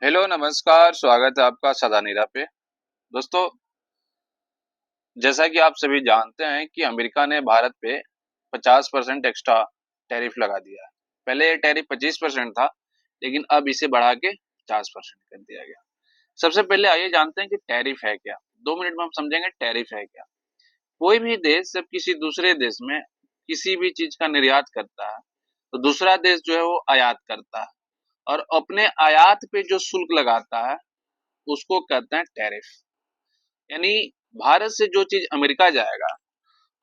Hello नमस्कार, स्वागत है आपका सदानीरा पे। दोस्तों, जैसा कि आप सभी जानते हैं कि अमेरिका ने भारत पे 50% एक्स्ट्रा टैरिफ लगा दिया है। पहले ये टैरिफ 25% था, लेकिन अब इसे बढ़ा के 50% कर दिया गया। सबसे पहले आइए जानते हैं कि टैरिफ है क्या। 2 मिनट में हम समझेंगे टैरिफ है क्या। कोई भी देश जब किसी दूसरे देश में किसी भी चीज का निर्यात करता है, तो दूसरा देश जो है वो आयात करता है और अपने आयात पे जो शुल्क लगाता है, उसको कहते हैं टैरिफ। यानी भारत से जो चीज अमेरिका जाएगा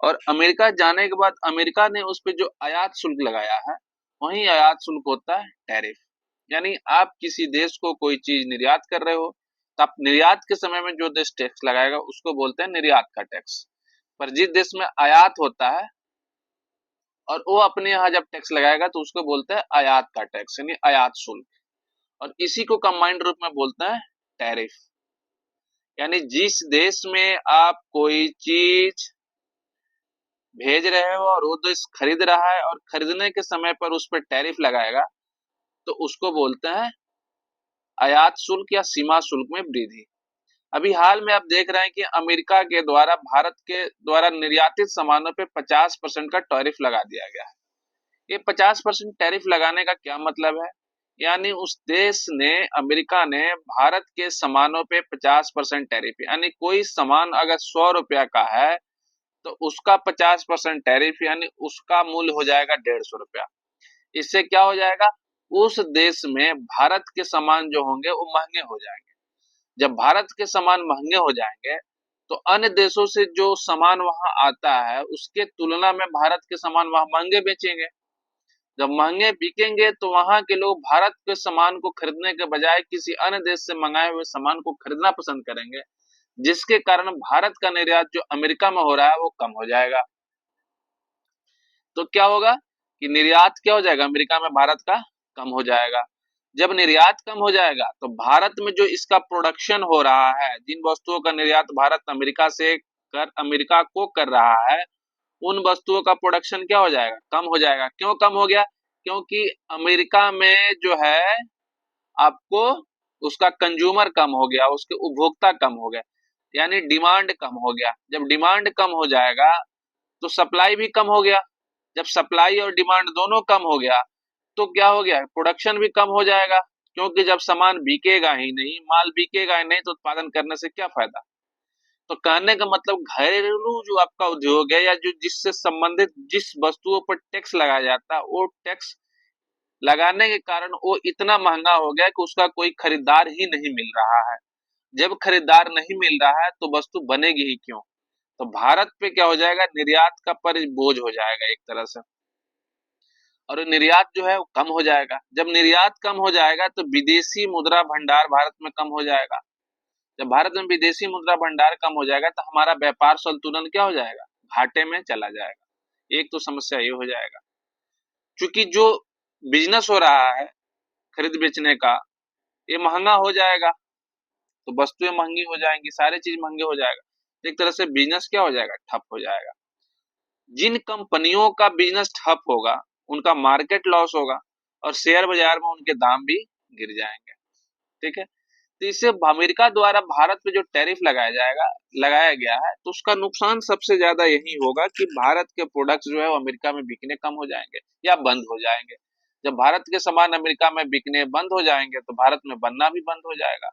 और अमेरिका जाने के बाद अमेरिका ने उस पे जो आयात शुल्क लगाया है, वही आयात शुल्क होता है टैरिफ। यानी आप किसी देश को कोई चीज निर्यात कर रहे हो, तो आप निर्यात के समय में जो देश टैक्स लगाएगा उसको बोलते हैं निर्यात का टैक्स। पर जिस देश में आयात होता है और वो अपने यहाँ जब टैक्स लगाएगा तो उसको बोलते हैं आयात का टैक्स, यानी आयात शुल्क। और इसी को कंबाइंड रूप में बोलते हैं टैरिफ। यानी जिस देश में आप कोई चीज भेज रहे हो और वो देश खरीद रहा है और खरीदने के समय पर उस पर टैरिफ लगाएगा, तो उसको बोलते हैं आयात शुल्क या सीमा शुल्क में वृद्धि। अभी हाल में आप देख रहे हैं कि अमेरिका के द्वारा भारत के द्वारा निर्यातित सामानों पे 50% का टैरिफ लगा दिया गया है। ये 50% टैरिफ लगाने का क्या मतलब है? यानी उस देश ने, अमेरिका ने भारत के सामानों पे 50% टैरिफ, यानी कोई सामान अगर 100 रुपया का है तो उसका 50% टैरिफ, यानी उसका मूल्य हो जाएगा 150 रुपया। इससे क्या हो जाएगा? उस देश में भारत के सामान जो होंगे वो महंगे हो जाएंगे। जब भारत के सामान महंगे हो जाएंगे तो अन्य देशों से जो सामान वहां आता है उसके तुलना में भारत के सामान वहां महंगे बेचेंगे। जब महंगे बिकेंगे तो वहां के लोग भारत के सामान को खरीदने के बजाय किसी अन्य देश से मंगाए हुए सामान को खरीदना पसंद करेंगे, जिसके कारण भारत का निर्यात जो अमेरिका में हो रहा है वो कम हो जाएगा। तो क्या होगा कि निर्यात क्या हो जाएगा, अमेरिका में भारत का कम हो जाएगा। जब निर्यात कम हो जाएगा तो भारत में जो इसका प्रोडक्शन हो रहा है, जिन वस्तुओं का निर्यात भारत अमेरिका से कर अमेरिका को कर रहा है, उन वस्तुओं का प्रोडक्शन क्या हो जाएगा, कम हो जाएगा। क्यों कम हो गया? क्योंकि अमेरिका में जो है आपको उसका कंज्यूमर कम हो गया, उसके उपभोक्ता कम हो गए, यानी डिमांड कम हो गया। जब डिमांड कम हो जाएगा तो सप्लाई भी कम हो गया। जब सप्लाई और डिमांड दोनों कम हो गया तो क्या हो गया, प्रोडक्शन भी कम हो जाएगा। क्योंकि जब सामान बिकेगा ही नहीं, माल बिकेगा ही नहीं, तो उत्पादन करने से क्या फायदा। तो कहने का मतलब घरेलू जो आपका उद्योग है या जो जिससे संबंधित जिस वस्तुओं पर टैक्स लगाया जाता है, वो टैक्स लगाने के कारण वो इतना महंगा हो गया कि उसका कोई खरीदार ही नहीं मिल रहा है। जब खरीदार नहीं मिल रहा है तो वस्तु बनेगी ही क्यों। तो भारत पे क्या हो जाएगा, निर्यात का पर बोझ हो जाएगा एक तरह से, और निर्यात जो है वो कम हो जाएगा। जब निर्यात कम हो जाएगा तो विदेशी मुद्रा भंडार भारत में कम हो जाएगा। जब भारत में विदेशी मुद्रा भंडार कम हो जाएगा तो हमारा व्यापार संतुलन क्या हो जाएगा, घाटे में चला जाएगा। एक तो समस्या ये हो जाएगा, क्योंकि जो बिजनेस हो रहा है खरीद बेचने का, ये महंगा हो जाएगा, तो वस्तुएं महंगी हो जाएंगी, सारी चीज महंगे हो जाएगा। एक तरह से बिजनेस क्या हो जाएगा, ठप हो जाएगा। जिन कंपनियों का बिजनेस ठप होगा उनका मार्केट लॉस होगा और शेयर बाजार में उनके दाम भी गिर जाएंगे। ठीक है। तो इससे अमेरिका द्वारा भारत पे जो टैरिफ लगाया गया है, तो उसका नुकसान सबसे ज्यादा यही होगा कि भारत के प्रोडक्ट्स जो है वो अमेरिका में बिकने कम हो जाएंगे या बंद हो जाएंगे। जब भारत के सामान अमेरिका में बिकने बंद हो जाएंगे तो भारत में बनना भी बंद हो जाएगा।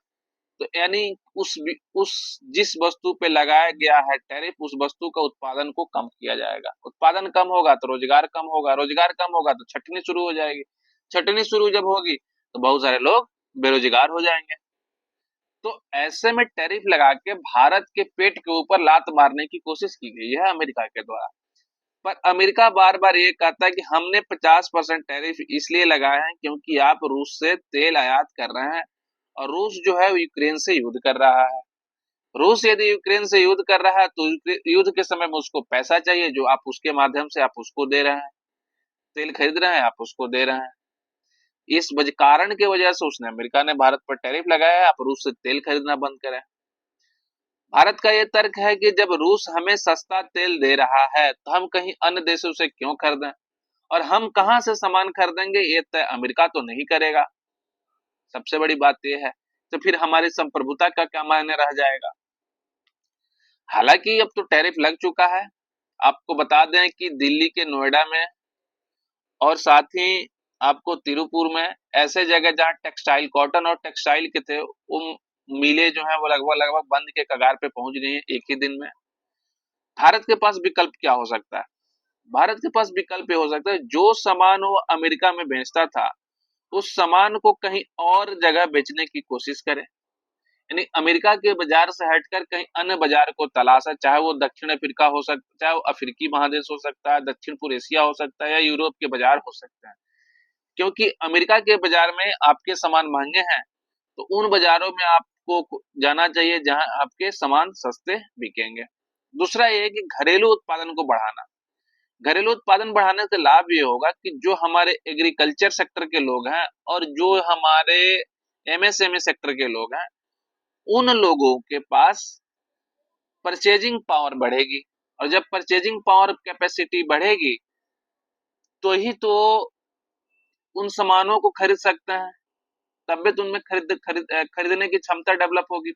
तो यानी उस जिस वस्तु पे लगाया गया है टैरिफ, उस वस्तु का उत्पादन को कम किया जाएगा। उत्पादन कम होगा तो रोजगार कम होगा, रोजगार कम होगा तो छटनी शुरू हो जाएगी, छटनी शुरू जब होगी तो बहुत सारे लोग बेरोजगार हो जाएंगे। तो ऐसे में टैरिफ लगा के भारत के पेट के ऊपर लात मारने की कोशिश की गई है अमेरिका के द्वारा। पर अमेरिका बार बार ये कहता है कि हमने 50% टैरिफ इसलिए लगाए हैं क्योंकि आप रूस से तेल आयात कर रहे हैं और रूस जो है वो यूक्रेन से युद्ध कर रहा है। रूस यदि यूक्रेन से युद्ध कर रहा है तो युद्ध के समय में उसको पैसा चाहिए, जो आप उसके माध्यम से आप उसको दे रहे हैं, तेल खरीद रहे हैं आप उसको दे रहे हैं। इस वजह कारण की वजह से उसने, अमेरिका ने भारत पर टैरिफ लगाया है, आप रूस से तेल खरीदना बंद करें। भारत का ये तर्क है कि जब रूस हमें सस्ता तेल दे रहा है तो हम कहीं अन्य देशों से क्यों खरीदें, और हम कहां से सामान खरीदेंगे ये तय अमेरिका तो नहीं करेगा। सबसे बड़ी बात ये है। तो फिर हमारी संप्रभुता का क्या मायने रह जाएगा? हालांकि अब तो टैरिफ लग चुका है। आपको बता दें कि दिल्ली के नोएडा में और साथ ही आपको तिरुपुर में ऐसे जगह जहां टेक्सटाइल, कॉटन और टेक्सटाइल के थे, वो मिले जो है वो लगभग लगभग बंद के कगार पे पहुंच गई है एक ही दिन में। भारत के पास विकल्प क्या हो सकता है? भारत के पास विकल्प ये हो सकता है, जो सामान वो अमेरिका में बेचता था उस सामान को कहीं और जगह बेचने की कोशिश करे। यानी अमेरिका के बाजार से हटकर कहीं अन्य बाजार को तलाशा, चाहे वो दक्षिण अफ्रीका हो सकता, चाहे वो अफ्रीकी महादेश हो सकता है, दक्षिण पूर्व एशिया हो सकता है, या यूरोप के बाजार हो सकते हैं। क्योंकि अमेरिका के बाजार में आपके सामान महंगे हैं, तो उन बाजारों में आपको जाना चाहिए जहां आपके सामान सस्ते बिकेंगे। दूसरा ये है कि घरेलू उत्पादन को बढ़ाना। घरेलू उत्पादन बढ़ाने से लाभ ये होगा कि जो हमारे एग्रीकल्चर सेक्टर के लोग हैं और जो हमारे एमएसएमई सेक्टर के लोग हैं, उन लोगों के पास परचेजिंग पावर बढ़ेगी, और जब परचेजिंग पावर कैपेसिटी बढ़ेगी तो ही तो उन सामानों को खरीद सकते हैं, तब भी तो उनमें खरीदने की क्षमता डेवलप होगी,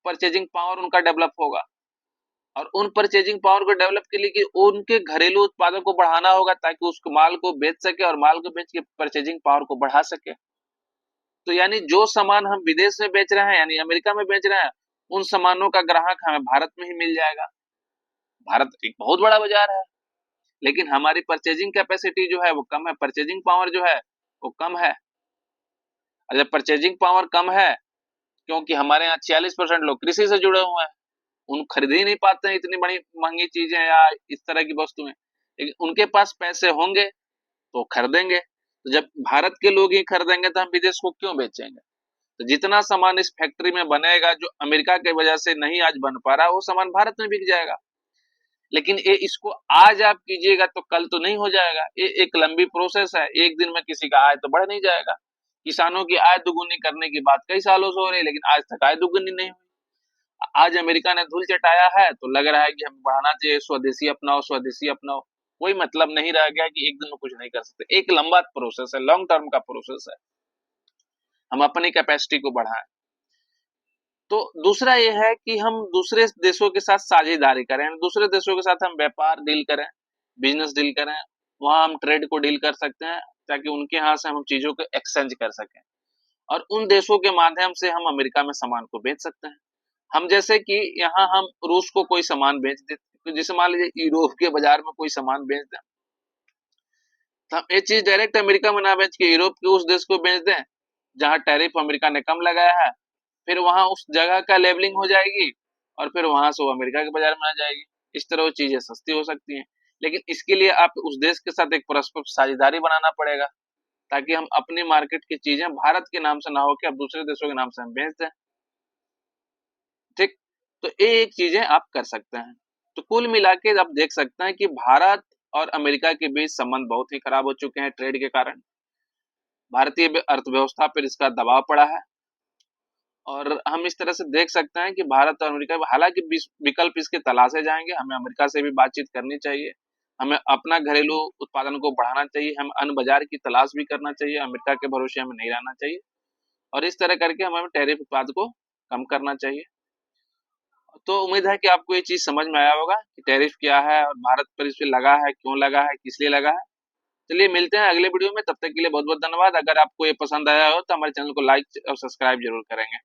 परचेजिंग पावर उनका डेवलप होगा। और उन परचेजिंग पावर को डेवलप के लिए कि उनके घरेलू उत्पादों को बढ़ाना होगा, ताकि उस माल को बेच सके और माल को बेच के परचेजिंग पावर को बढ़ा सके। तो यानी जो सामान हम विदेश में बेच रहे हैं, यानी अमेरिका में बेच रहे हैं, उन सामानों का ग्राहक हमें भारत में ही मिल जाएगा। भारत एक बहुत बड़ा बाजार है, लेकिन हमारी परचेजिंग कैपेसिटी जो है वो कम है, परचेजिंग पावर जो है वो कम है। और जब परचेजिंग पावर कम है, क्योंकि हमारे यहाँ 46% लोग कृषि से जुड़े हुए हैं, उन खरीद ही नहीं पाते हैं इतनी बड़ी महंगी चीजें या इस तरह की वस्तुएं, लेकिन उनके पास पैसे होंगे तो खरीदेंगे। तो जब भारत के लोग ही खरीदेंगे तो हम विदेश को क्यों बेचेंगे? तो जितना सामान इस फैक्ट्री में बनेगा जो अमेरिका की वजह से नहीं आज बन पा रहा, वो सामान भारत में बिक जाएगा। लेकिन ये इसको आज आप कीजिएगा तो कल तो नहीं हो जाएगा, ये एक लंबी प्रोसेस है। एक दिन में किसी का आय तो बढ़ नहीं जाएगा। किसानों की आय दुगुनी करने की बात कई सालों से हो रही है, लेकिन आज तक आय दुगुनी नहीं हुई। आज अमेरिका ने धूल चटाया है तो लग रहा है कि हमें बढ़ाना चाहिए, स्वदेशी अपनाओ, स्वदेशी अपनाओ। कोई मतलब नहीं रह गया कि एक दिन में कुछ नहीं कर सकते। एक लंबा प्रोसेस है, लॉन्ग टर्म का प्रोसेस है। हम अपनी कैपेसिटी को बढ़ाएं। तो दूसरा ये है कि हम दूसरे देशों के साथ साझेदारी करें, दूसरे देशों के साथ हम व्यापार डील करें, बिजनेस डील करें। वहां हम ट्रेड को डील कर सकते हैं, ताकि उनके यहाँ से हम चीजों को एक्सचेंज कर सकें, और उन देशों के माध्यम से हम अमेरिका में सामान को बेच सकते हैं। हम जैसे कि यहाँ हम रूस को कोई सामान बेच देते, तो जैसे मान लीजिए यूरोप के बाजार में कोई सामान बेच दें, तो हम ये चीज डायरेक्ट अमेरिका में ना बेच के यूरोप के उस देश को बेच दें जहां टैरिफ अमेरिका ने कम लगाया है। फिर वहां उस जगह का लेबलिंग हो जाएगी, और फिर वहां से वो अमेरिका के बाजार में आ जाएगी। इस तरह वो चीजें सस्ती हो सकती हैं। लेकिन इसके लिए आप उस देश के साथ एक परस्पर साझेदारी बनाना पड़ेगा, ताकि हम अपनी मार्केट की चीजें भारत के नाम से ना होकर अब दूसरे देशों के नाम से हम बेच दें। ठीक। तो ये एक चीजें आप कर सकते हैं। तो कुल मिला के आप देख सकते हैं कि भारत और अमेरिका के बीच संबंध बहुत ही खराब हो चुके हैं ट्रेड के कारण। भारतीय अर्थव्यवस्था पर इसका दबाव पड़ा है, और हम इस तरह से देख सकते हैं कि भारत और अमेरिका, हालांकि विकल्प इसके तलाशे जाएंगे, हमें अमेरिका से भी बातचीत करनी चाहिए, हमें अपना घरेलू उत्पादन को बढ़ाना चाहिए, हम अन्य बाजार की तलाश भी करना चाहिए, अमेरिका के भरोसे हमें नहीं रहना चाहिए, और इस तरह करके हमें टैरिफ उत्पाद को कम करना चाहिए। तो उम्मीद है कि आपको ये चीज समझ में आया होगा कि टैरिफ क्या है और भारत पर इस पे लगा है, क्यों लगा है, किस लिए लगा है। चलिए मिलते हैं अगले वीडियो में, तब तक के लिए बहुत बहुत धन्यवाद। अगर आपको ये पसंद आया हो तो हमारे चैनल को लाइक और सब्सक्राइब जरूर करेंगे।